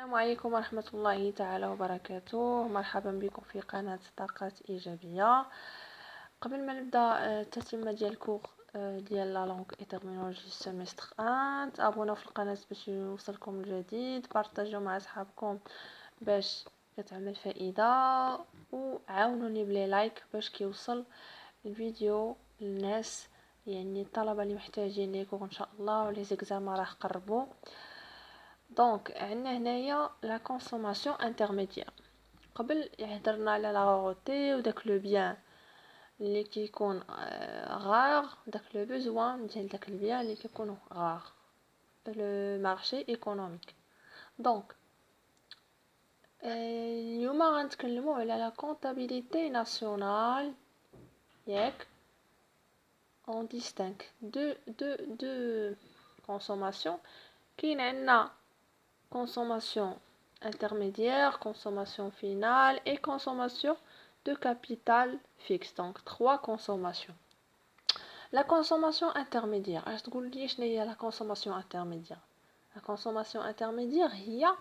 السلام عليكم ورحمة الله تعالى وبركاته. مرحبا بكم في قناة طاقات إيجابية. قبل ما نبدأ التتمة ديال الكور ديال لا لونغ اي تيرمينولوجي سيمستر 1، تابوناو في القناة باش يوصلكم الجديد، بارطاجيو مع اصحابكم باش كتعمل فائدة، وعاونوني بلي لايك باش كيوصل الفيديو للناس، يعني الطلبة اللي محتاجين لي كور ان شاء الله، ولي زيكزاما راه قربوا. دونك عندنا هنايا لا كونسوماسيون انترميديير. قبل هضرنا على لا غوتي وداك لو بيان اللي كيكون غار، داك لو بوزوان ديال داك البيان اللي كيكون غار لو مارشي ايكونوميك. دونك اليوم غنتكلموا على لا كونطابيليتي ناسيونال، ياك اون ديستانك دو كونسوماسيون. كاين عندنا consommation intermédiaire, consommation finale et consommation de capital fixe. Donc 3 consommations. La consommation intermédiaire. La consommation intermédiaire. La consommation intermédiaire هي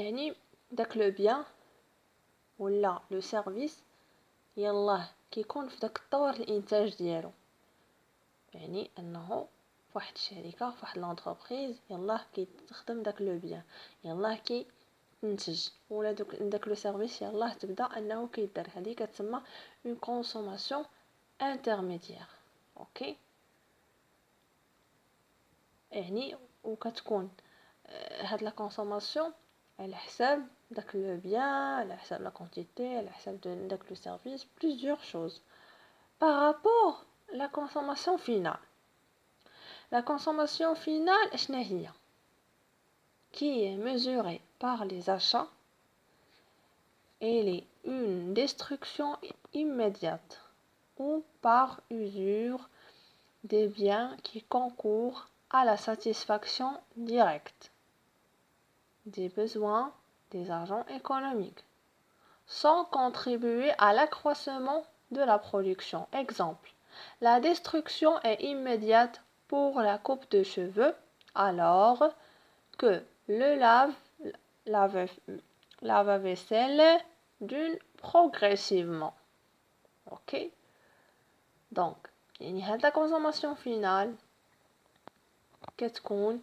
يعني داك لو بيان ولا لو سيرفيس يلاه كيكون في داك الطور الانتاج ديالو، يعني انه فواحد الشركه فواحد لونتربريز يلاه كيتخدم داك لو بيان، يلاه كينتج، ولا داك لو سيرفيس يلاه تبدا انه كيدار. هذه كتسمى اون كونسوماسيون انترميديير. اوكي، يعني وكتكون هاد لا كونسوماسيون على حساب داك لو بيان، على حساب لا كونتيتي، على حساب داك لو سيرفيس، بليزيور شوز. بارابور لا كونسوماسيون فينال. La consommation finale est qui est mesurée par les achats. Elle est une destruction immédiate ou par usure des biens qui concourent à la satisfaction directe des besoins des agents économiques sans contribuer à l'accroissement de la production. Exemple, la destruction est immédiate pour la coupe de cheveux, alors que le lave-vaisselle d'une progressivement. Ok, donc يعني هاد la consommation finale كتكون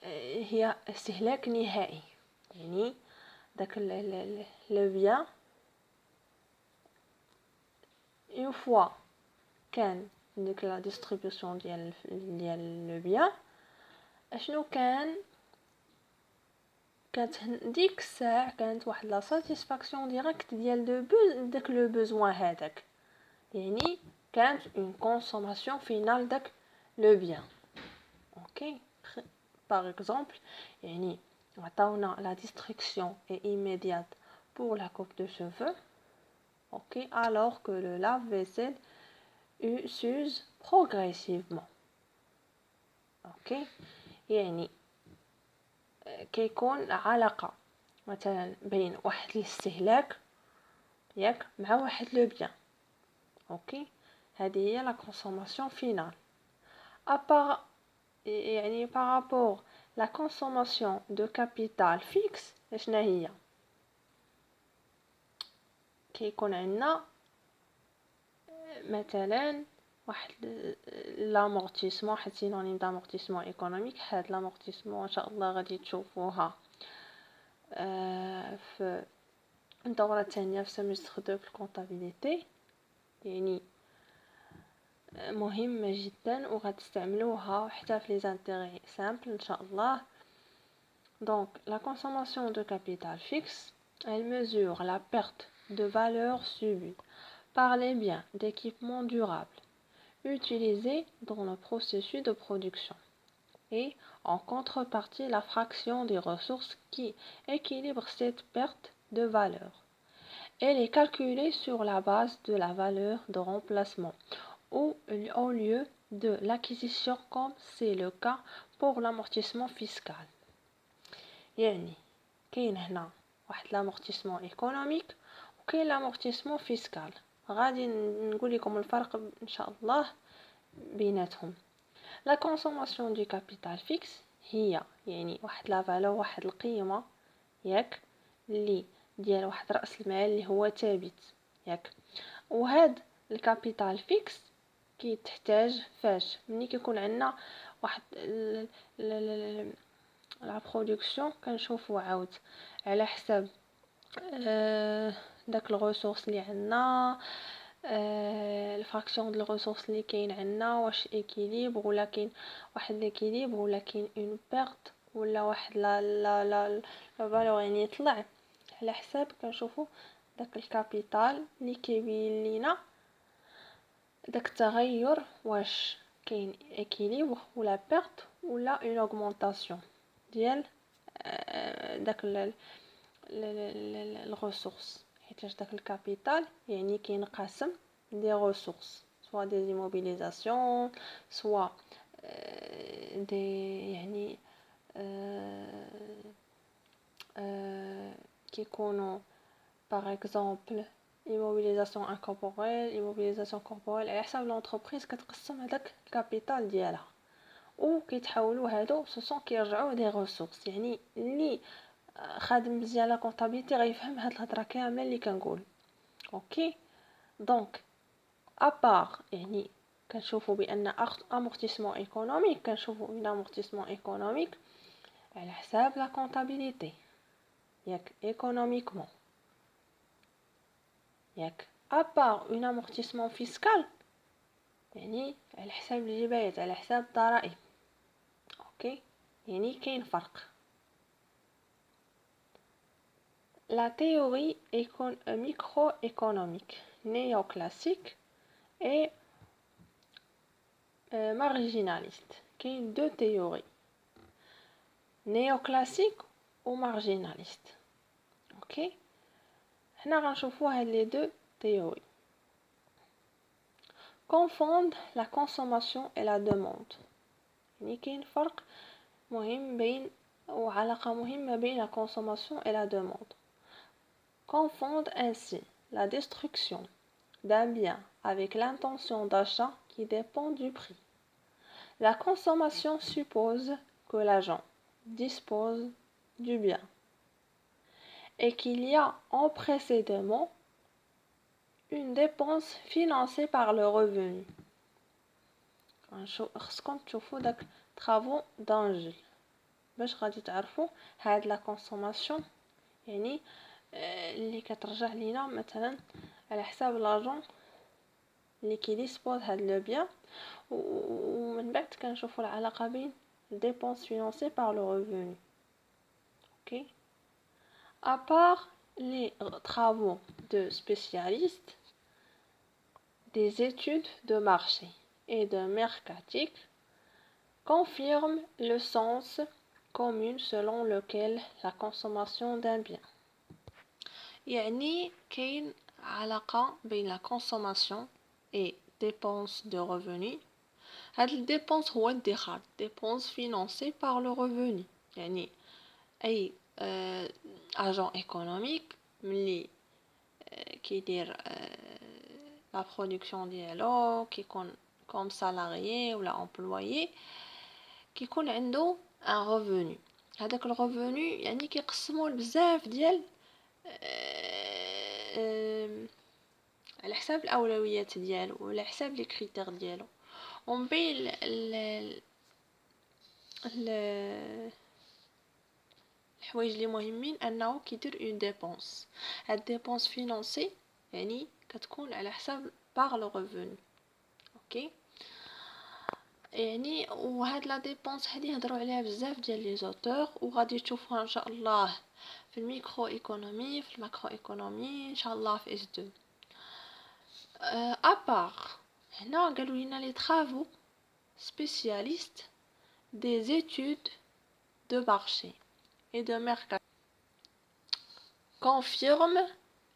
هي استهلاك نهائي، يعني داك لو بيان une fois كان ديك لا ديستريبيوسيون ديال لو بيان، اشنو كانت ديك الساعه كانت واحد لا ساتيسفاكسيون ديريكت ديال داك لو بوزوان هذاك، يعني كانت اون كونسوماسيون فينال داك لو بيان. اوكي، باغ اكزومبل يعني عطاونا لا ديستركسيون اي immédiate pour la coupe de cheveux. Ok, alors que le lave-vaisselle s'use progressivement. Ok, يعني كيكون علاقة مثلا بين واحد الاستهلاك ياك مع واحد لو بيان. اوكي، هذه هي لا كونسوماسيون فينال. ابار يعني بارابور لا كونسوماسيون دو كابيتال فيكس، شنو هي؟ كيكون عندنا مثلا واحد لامورتيسمون، واحد سينونيم دامورتيسمون ايكونوميك. هاد لامورتيسمون ان شاء الله غادي تشوفوها في الدورة الثانية في سمستر 2 في الكونطابيليتي، يعني مهمة جدا وغتستعملوها حتى في لي زانتيغي سامبل ان شاء الله. Donc la consommation de capital fixe, elle mesure la perte de valeur subie par les biens d'équipement durable utilisés dans le processus de production, et en contrepartie la fraction des ressources qui équilibre cette perte de valeur. Elle est calculée sur la base de la valeur de remplacement ou au lieu de l'acquisition, comme c'est le cas pour l'amortissement fiscal. يعني كاين هنا واحد لامورتيسمون ايكونوميك وكاين لامورتيسمون فيسكال. غادي نقول لكم الفرق ان شاء الله بيناتهم. لا كونسوماسيون دو كابيتال فيكس هي يعني واحد لا فالور، واحد القيمه ياك، اللي ديال واحد راس المال اللي هو ثابت ياك. وهاد الكابيتال فيكس كيتحتاج فاش ملي كيكون عندنا واحد لا برودكسيون كنشوفوا عاود على حساب داك الريسورس اللي عندنا، الفراكسيون ديال الريسورس اللي كاين عندنا، واش ايكيليبر ولا كاين واحد ليكيليبر ولا كاين اون بيرت ولا واحد لا فالور يعني يطلع. على حساب كنشوفوا داك الكابيتال اللي كيبين لينا داك التغير، واش كاين ايكيليبر ولا بيرت ولا اون اوغمونطاسيون ديال داك الريسورس. حيت داك الكابيتال يعني كينقسم دي ريسورس، سوا دي immobilisations سوا دي يعني كيكونوا باغ اكزومبل immobilisation incorporelle immobilisation corporelle. على حساب لونتربريز كتقسم هذاك الكابيتال ديالها وكيتحولوا هادو سوسون كيرجعوا دي ريسورس. يعني اللي خادم مزيان لا كونطابيلتي غيفهم هاد الهضره كامله اللي كنقول. اوكي دونك ابار يعني كنشوفوا بان امورتيسمون ايكونوميك، كنشوفوا اون امورتيسمون ايكونوميك على حساب لا كونطابيلتي ياك ايكونوميكمون ياك. ابار اون امورتيسمون فيسكال يعني على حساب الجبايات، على حساب الضرائب. اوكي يعني كاين فرق. La théorie microéconomique néoclassique et marginaliste. Qu'il y a deux théories, néoclassique ou marginaliste. Ok? On va voir les deux théories. Confondent la consommation et la demande. Il y a un فرق مهم بين وعلاقة مهمة بين la consommation et la demande. Confondent ainsi la destruction d'un bien avec l'intention d'achat qui dépend du prix. La consommation suppose que l'agent dispose du bien et qu'il y a précédemment une dépense financée par le revenu. خصكم تشوفوا داك travaux d'Angel باش غادي تعرفوا هاد لا كونسوماسيون يعني اللي كترجع لينا مثلا على حساب لاجون اللي كيديسبوز هاد لو بيان. ومن بعد كنشوفوا العلاقه بين dépenses financées par le revenu. OK, à part les travaux de spécialistes, des études de marché et de mercatique confirment le sens commun selon lequel la consommation d'un bien. يعني كاين علاقة بين la consommation et dépenses de revenus. هاد الديبونس هو الادخار، dépenses financées par le revenu. يعني اي agent économique ملي كيدير لا برودكسيون ديالو كيكون كوم سالاريي ولا امبلويي كيكون عنده ان ريفوني. هذاك الريفوني يعني كيقسموه لبزاف ديال على حساب الاولويات ديالو وعلى حساب لي كريتير ديالو. ومن بين الحوايج اللي مهمين انه كيدير اون ديبونس. هاد ديبونس فينانسي يعني كتكون على حساب باغ لو ريفوني. اوكي يعني وهاد لا ديبونس هادي هضروا عليها بزاف ديال لي زوتور وغادي تشوفوها ان شاء الله في الميكرو ايكونومي في الماكرو ايكونومي ان شاء الله في اس 2. ابار هنا قالوا لنا لي travaux spécialistes des études de marché et de mercato confirment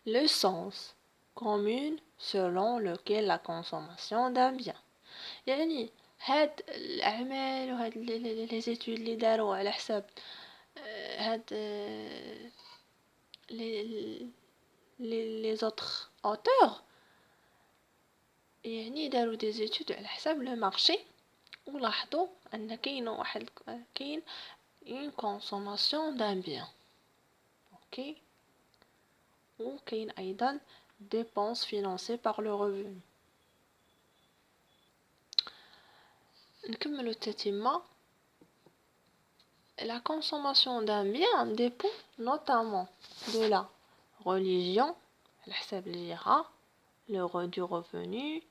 le sens commun selon lequel la consommation d'un bien. يعني هاد الاعمال وهاد لي زيتود اللي داروا على حساب هاد لي زوتر اوتور يعني داروا دي زيتود على حساب لو مارشي ولاحظوا ان كاين une consommation d'un bien. اوكي وكاين ايضا dépenses financées par le revenu. نكملوا التتمة. La consommation d'un bien dépend notamment de la religion, الحساب الجهة, du revenu,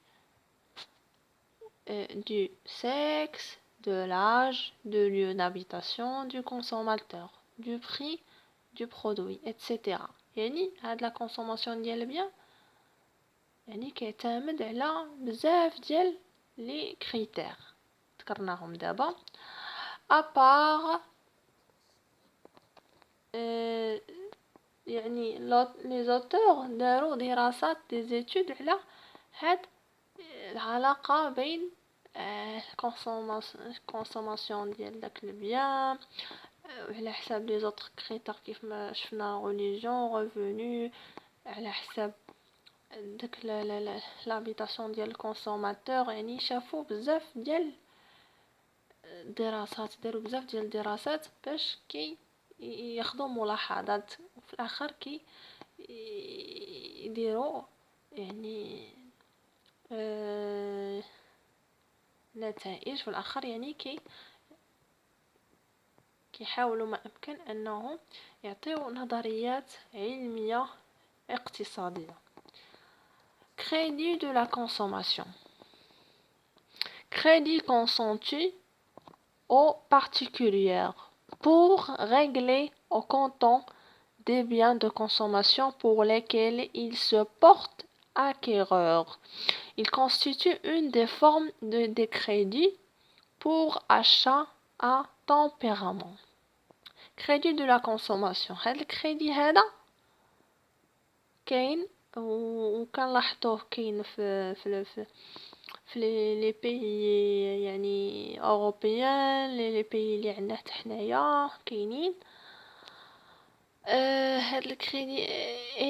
du sexe, de l'âge, du lieu d'habitation du consommateur, du prix du produit, etc. يعني هاد la consommation ديال البيان يعني كيعتمد على بزاف ديال لي كريتير ذكرناهم دابا ابار يعني لي زوتور داروا دراسات دي زيتود على هاد العلاقه بين الكونسوماسيون ديال داك البيان على حساب لي زوتر كريتير كيف ما شفنا ريليجيون ريفوني على حساب داك لابيتاسيون ديال الكونسوماتور. يعني شافوا بزاف ديال دراسات داروا بزاف ديال الدراسات باش كي ياخذوا ملاحظات وفي الاخر كي يديروا يعني نتائج في الاخر. يعني كيحاولوا ما امكن انهم يعطيو نظريات علميه اقتصاديه. Crédit de la consommation. Crédit consenti aux particuliers pour régler au comptant des biens de consommation pour lesquels ils se portent acquéreurs. Il constitue une des formes de crédit pour achat à tempérament. Crédit de la consommation. هذا الكريدي هذا كاين وكنلاحظوه كاين في لي بيي يعني اوروبيان لي بيي اللي عندنا حتى حنايا كاينين. هاد الكريدي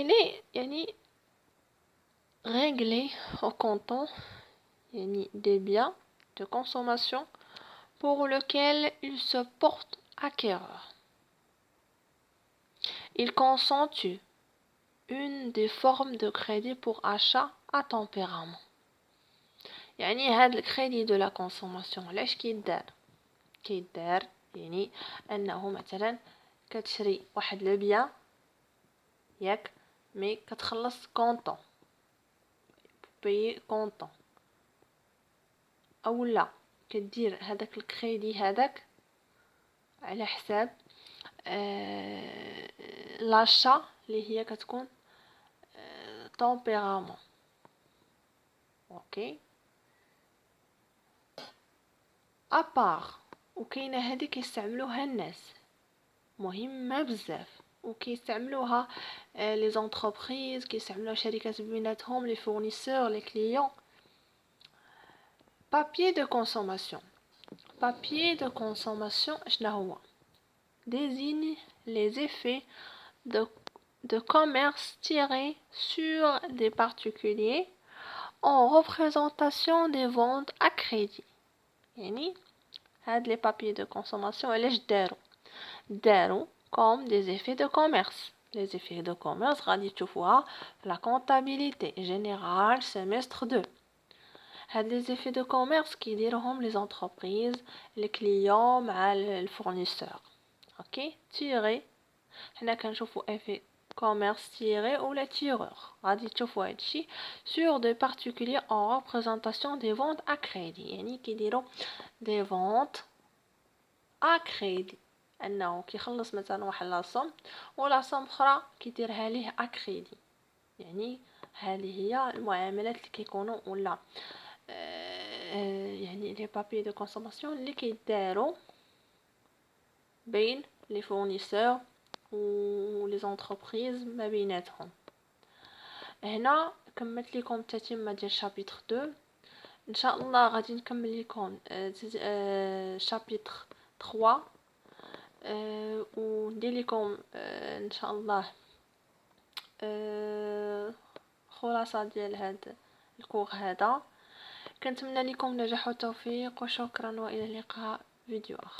الي يعني régler au comptant يعني des biens de consommation pour lequel il se porte acquéreur. Il constitue une des formes de crédit pour achat à tempérament. يعني هذا الكريدي دو لا كونسوماسيون علاش كيدار يعني انه مثلا كتشري واحد لو بيان ياك مي كتخلص كونطون بيي كونطون اولا كدير هذاك الكريدي هذاك على حساب لاشا اللي هي كتكون طومبيرامون. اوكي ابار وكاينه هذه كيستعملوها الناس مهمه بزاف وكيستعملوها لي زونتربريز كيستعملوها شركات بيناتهم لي فورنيسور لي كليون. papier de consommation. papier de consommation شنو هو désigne les effets de commerce tirés sur des particuliers en représentation des ventes à crédit. يعني هاد les papiers de consommation علاش داروا comme des effets de commerce. Les effets de commerce غادي تشوفوها في la comptabilité générale semestre 2. هاد les effets de commerce كيديروهم les entreprises les clients مع الفورنيسور. اوكي تيري حنا كنشوفوا effet commerce tiré ou la tireur غادي تشوفوا هادشي sur des particuliers en représentation des ventes à crédit. يعني كيديروا des ventes à crédit انه كيخلص مثلا واحد لاصوم ولاصوم اخرى كيديرها ليه à crédit. يعني هذه هي المعاملات اللي كيكونوا ولا يعني لي بابي دو كونسوماسيون اللي كيداروا بين لي فورنيسور و لي زونتربريز ما بيناتهم. هنا كملت لكم التتمه ديال شابيتر 2. ان شاء الله غادي نكمل لكم شابيتر 3 وندير لكم ان شاء الله خلاصه ديال هذا الكور هذا. كنتمنى لكم النجاح والتوفيق، وشكرا، والى اللقاء فيديو اخر.